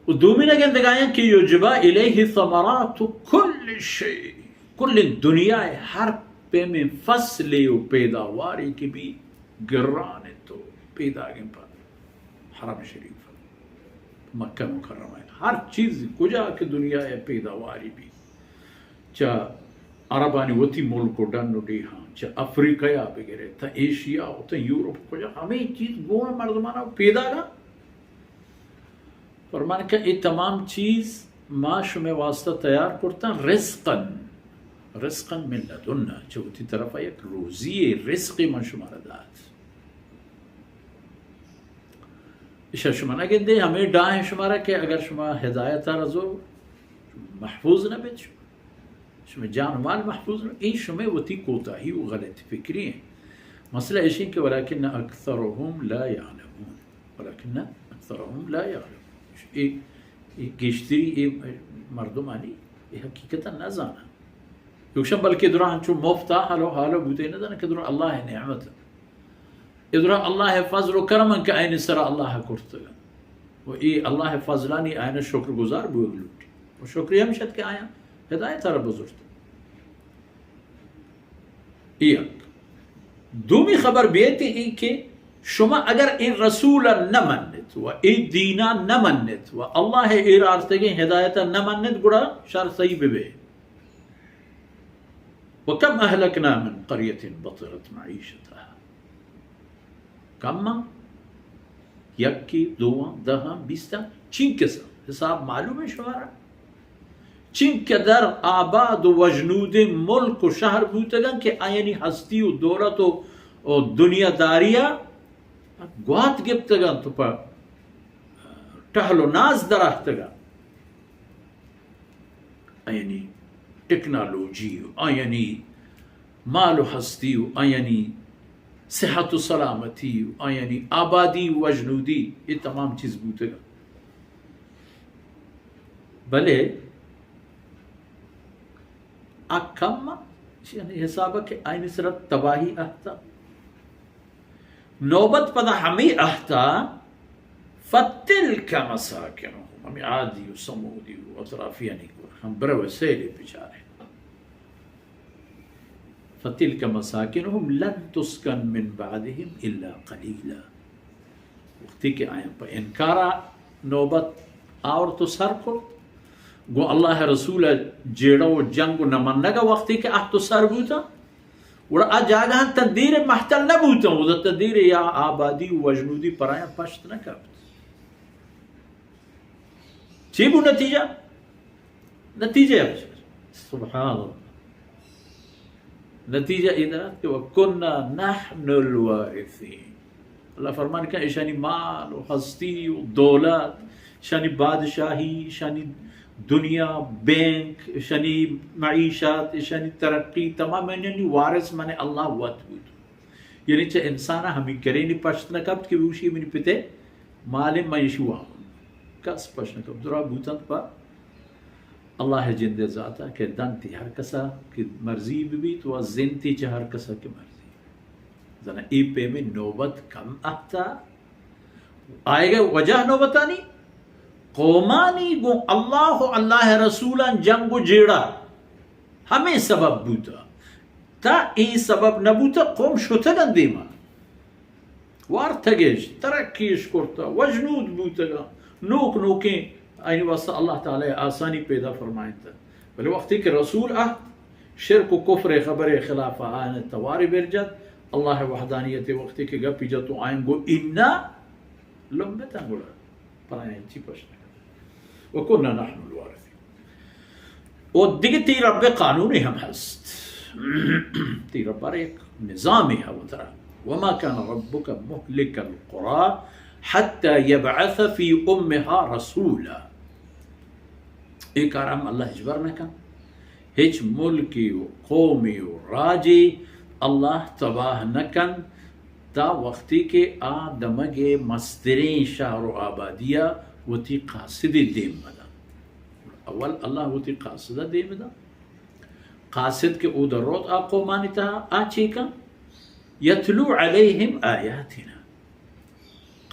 ودومي نجن دقايا كي يجبى إليه ثمرات كل شيء كل الدنيا حرب من فصل وبيداواري كي بي قرانتو بيدا جنبا حرم شريف مکہ مکرمہ ہے، ہر چیز کجا کہ دنیا ہے پیداواری بھی چا عربانی وتی ملک کو ڈن ڈی ہاں چا افریقہ یا بگرے تا ایشیا تا یورپ کجا ہمیں چیز گونا مردمانہ پیدا گا فرمانے کہ یہ تمام چیز ما شمی واسطہ تیار کرتا رزقا من لدنا چوتی طرف ایک روزی رزقی من شمارا داد اشار شما نگن دے ہمیں ڈائیں شمارا کہ اگر شما ہدایت رزو محفوظ نہ بیت شما جان مال محفوظ نہ این شما وتی کوتاہی و غلط فکری ہیں مسئلہ ایشی کہ ولیکن اکثرهم لا يعلمون ولیکن اکثرهم لا يعلمون یہ گشتری یہ مردمانی یہ حقیقتا نہ زانا یکشن بلکہ دران چون مفتا حالو بوتے نہ زانا کہ دران اللہ نعمت ادرا اللہ فضل و کرم کہ این سرا اللہ کرتگا و ای اللہ فضلانی این شکر گزار بوگلوٹی و شکریہ مشد کہ آیا ہدایت رب بزرگ ایک دومی خبر بیتی ای کہ شما اگر این رسول نمنت و ای دینا نمنت و اللہ ارارتگی ہدایت نمنت گڑا شر صحیح ببے وکم اہلکنا من قریت بطرت معیشتها کم یکی دو دہ بیستا چین قسم حساب معلوم ہے شمارا چین کے در آباد و وجنود ملک و شہر بوتگن کہ آئینی ہستی و دولت و دنیا داریا گوات گپتگن تو پا ٹہل و ناز درختگن آئینی ٹیکنالوجی و آئینی مال و ہستی و آئینی صحت و سلامتی یعنی آبادی و وجنودی یہ تمام چیز بوتے گا بلے اکم یعنی حسابہ کہ آئین صرف تباہی احتا نوبت پدا ہمیں احتا فتلک مساکنہم ہمیں عادی و سمودی و اطرافی یعنی ہم برو سیلے بچارے فَتِلْكَ مَسَاكِنُهُمْ لَن تُسْكَنْ مِنْ بَعْدِهِمْ إِلَّا قَلِيلًا وقتی کہ آئیں پر انکارا نوبت آور تو سر کرد گو اللہ رسول جیڑا و جنگ و نمنگا وقتی کہ آہ تو سر بوتا وڑا آ جاگا تندیر محتل نبوتا وہ تندیر یا آبادی و وجنودی پر آئیں پشت نہ کرد چی بو نتیجہ نتیجہ سبحان اللہ نتیجہ ادھر کہ وَكُنَّا نَحْنُ الْوَارِثِينَ اللہ فرمان کہ شانی مال و ہستی و دولت شانی بادشاہی شانی دنیا بینک شانی معیشت شانی ترقی تمام یعنی وارث مانے اللہ وقت بود یعنی چاہ انسانا ہمیں کرینی پشت نکبت کہ ویوشی منی پتے مال معیشوا کس پشت نکبت درہ بوتند پر اللہ جند ذاتا کہ دنتی ہر کسا کی مرضی بھی تو زنتی چہ ہر کسا کی مرضی زنا ای پہ میں نوبت کم احتا آئے گا وجہ نوبتانی قومانی گو اللہ و اللہ رسولا جنگ جیڑا ہمیں سبب بوتا تا ای سبب نبوتا قوم شتگن دیما وارتگش ترکیش کرتا وجنود بوتا گا نوک نوکیں آئین واسطہ اللہ تعالی آسانی پیدا فرمائیں تھا بلے وقتی کہ رسول شرک و کفر خبر خلاف آئین تواری برجت اللہ وحدانیت وقتی کہ گپی جتو آئین گو انا لمبتا گوڑا پر آئین چی پشنا وکننا نحن الوارثین و دیگه تی رب قانونی ہم ہست تی رب ایک نظامی ہے وہ طرح وما كان ربك مهلك القرى حتى يبعث في امها رسولا ایک آرام اللہ اجبر نہ کن ہچ ملکی و قومی و راجی اللہ تباہ نہ کن تا وقتی کے آدمگے مسترین شہر و آبادیہ وہ تی قاصد دیم مدا اول اللہ وہ تی قاصد دیم مدا قاصد کے او دروت قومانی تا آچے کن یتلو علیہم آیاتنا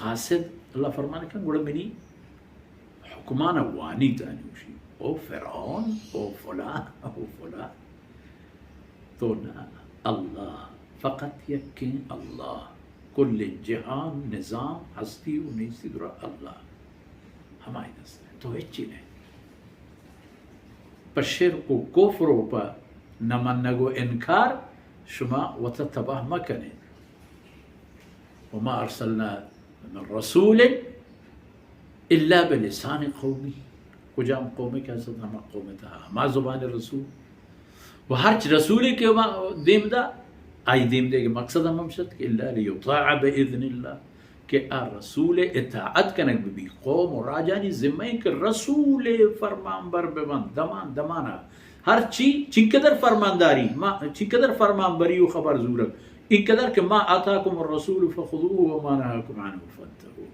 قاصد اللہ فرمانے کن گوڑا منی حكمان واني تاني وشي او فرعون او فلان او فلان تونا الله فقط يكين الله كل جهان نظام هستی و نیستی درا الله ہماری دست ہے تو ہیچی نہیں پا شرک و کفر و پا نمنگو انکار شما وتتباه مکنه وما ارسلنا من رسول الا بلسان قومی کجام قومی که حضرت ہما قومتا ہما زبان رسول و ہرچ رسولی کے them the I them they کے مقصد ہم ہمشد کہ اللہ لیطاع باذن اللہ کہ رسول اطاعت کنک بھی قوم و راجانی ذمہ کہ رسول فرمان بر بمن دمان دمانا ہر چی قدر فرمانداری ما چی قدر فرمان بری و خبر زورک ان قدر کہ ما آتاکم الرسول فخذوه وما نهاکم عنه فانتهوا